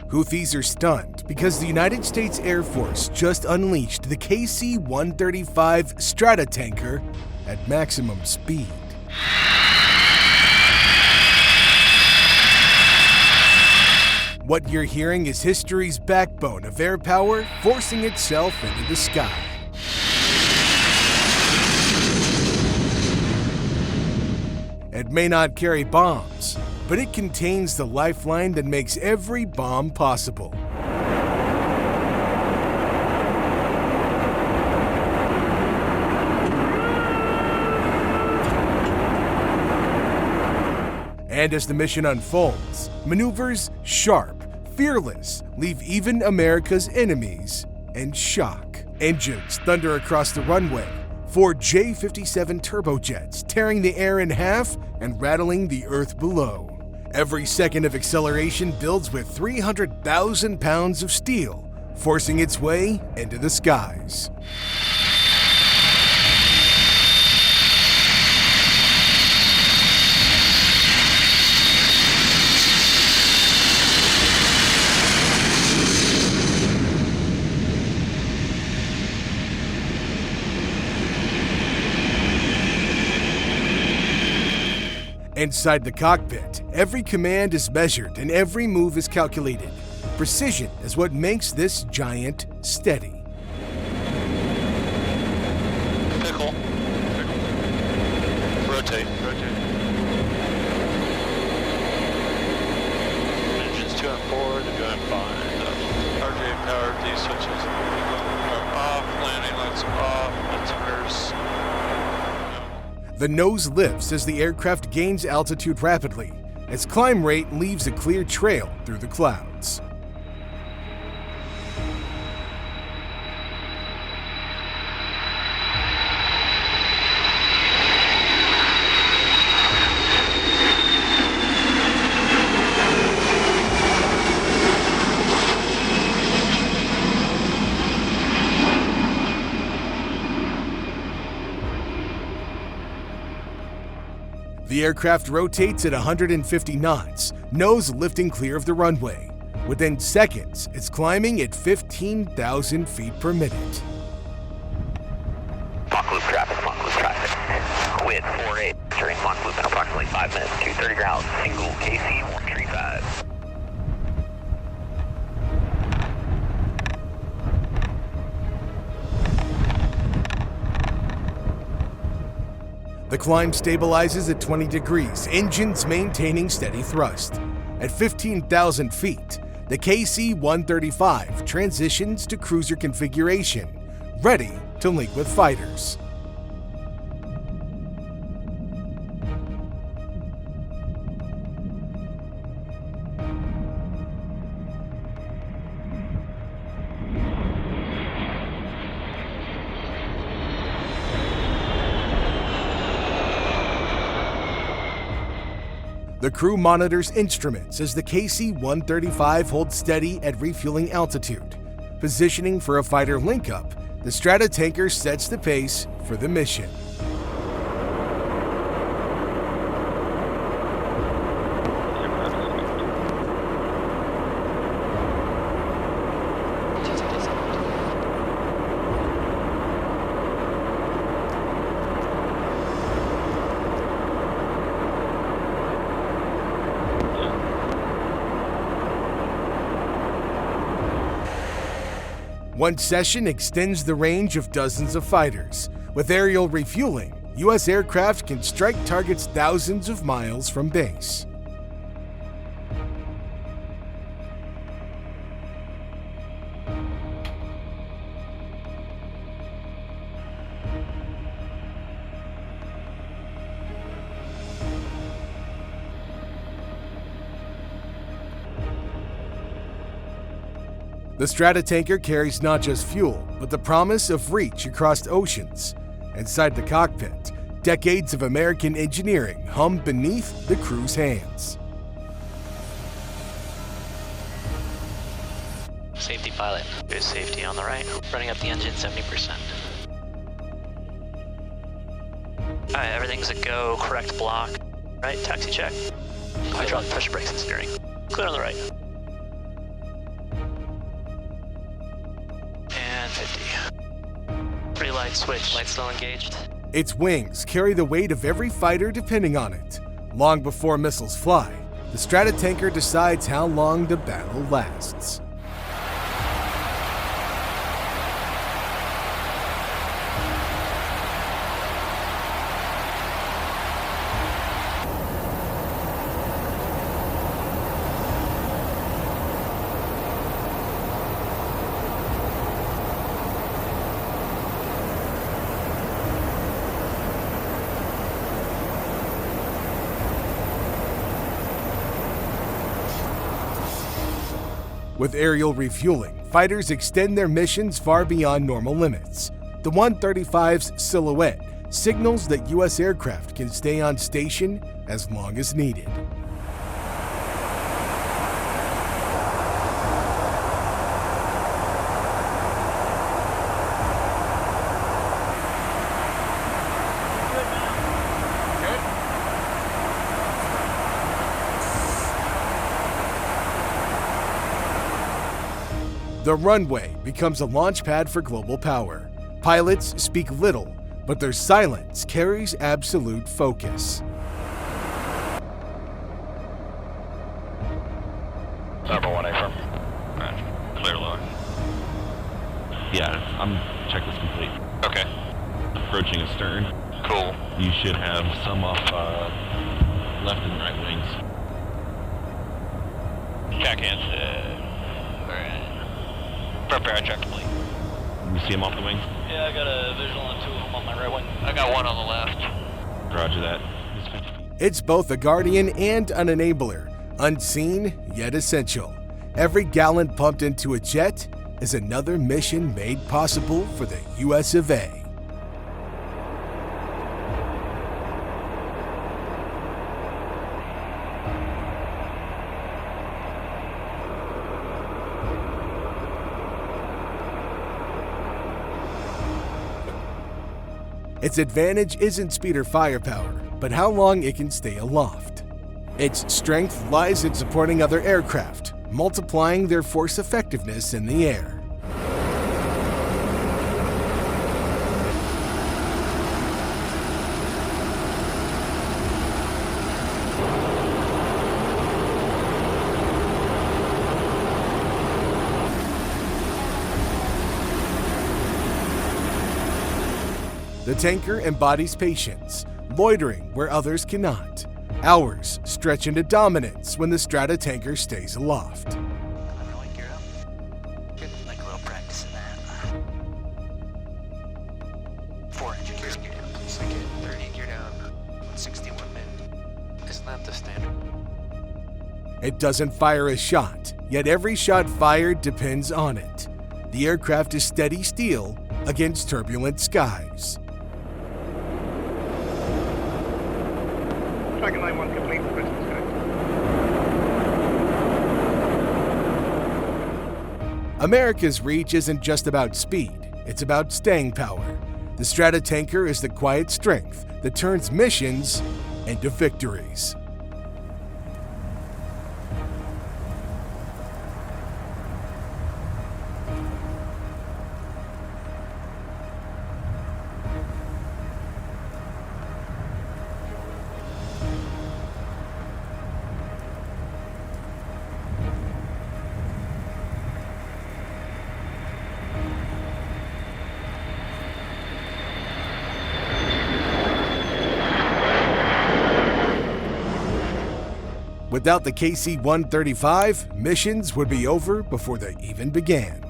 Houthis are stunned because the United States Air Force just unleashed the KC-135 Stratotanker at maximum speed. What you're hearing is history's backbone of air power forcing itself into the sky. It may not carry bombs, but it contains the lifeline that makes every bomb possible. And as the mission unfolds, maneuvers sharp, fearless, leave even America's enemies in shock. Engines thunder across the runway, 4 J-57 turbojets tearing the air in half and rattling the earth below. Every second of acceleration builds with 300,000 pounds of steel, forcing its way into the skies. Inside the cockpit, every command is measured and every move is calculated. Precision is what makes this giant steady. Pickle. Rotate. Engines 2 and 4, they're doing fine. RJ power, D switches are off, landing lights are off, altimeters. The nose lifts as the aircraft gains altitude rapidly. Its climb rate leaves a clear trail through the clouds. The aircraft rotates at 150 knots, nose lifting clear of the runway. Within seconds, it's climbing at 15,000 feet per minute. Mach loop traffic. Wind 48, turning Mach loop in approximately 5 minutes, 230 ground, single KC-135. The climb stabilizes at 20 degrees, engines maintaining steady thrust. At 15,000 feet, the KC-135 transitions to cruiser configuration, ready to link with fighters. The crew monitors instruments as the KC-135 holds steady at refueling altitude. Positioning for a fighter link-up, the Stratotanker sets the pace for the mission. One session extends the range of dozens of fighters. With aerial refueling, U.S. aircraft can strike targets thousands of miles from base. The Stratotanker carries not just fuel, but the promise of reach across oceans. Inside the cockpit, decades of American engineering hum beneath the crew's hands. Safety pilot, there's safety on the right. Running up the engine 70%. Alright, everything's a go, correct block. Right, taxi check. Hydraulic pressure brakes and steering. Clear on the right. Light switch, light still engaged. Its wings carry the weight of every fighter depending on it. Long before missiles fly, the Stratotanker decides how long the battle lasts. With aerial refueling, fighters extend their missions far beyond normal limits. The 135's silhouette signals that U.S. aircraft can stay on station as long as needed. The runway becomes a launch pad for global power. Pilots speak little, but their silence carries absolute focus. Number 1 affirm. Alright, clear lower. Yeah, I'm checklist complete. Okay, Approaching astern. cool. You should have some off left and right wings. Check in. Prepare check complete. You see him off the wings? Yeah, I got a visual on 2 of them on my right wing. I got 1 on the left. Roger that. He's 50 feet. It's both a guardian and an enabler, unseen yet essential. Every gallon pumped into a jet is another mission made possible for the US of A. Its advantage isn't speed or firepower, but how long it can stay aloft. Its strength lies in supporting other aircraft, multiplying their force effectiveness in the air. The tanker embodies patience, loitering where others cannot. Hours stretch into dominance when the Stratotanker stays aloft. I'm really geared up. Good, like a little practice in that. 4 engine gear down, please. I get 30 gear down, 161 min. Isn't that the standard? It doesn't fire a shot, yet every shot fired depends on it. The aircraft is steady steel against turbulent skies. Tracking line 1 complete for Western Sky. America's reach isn't just about speed, it's about staying power. The Stratotanker is the quiet strength that turns missions into victories. Without the KC-135, missions would be over before they even began.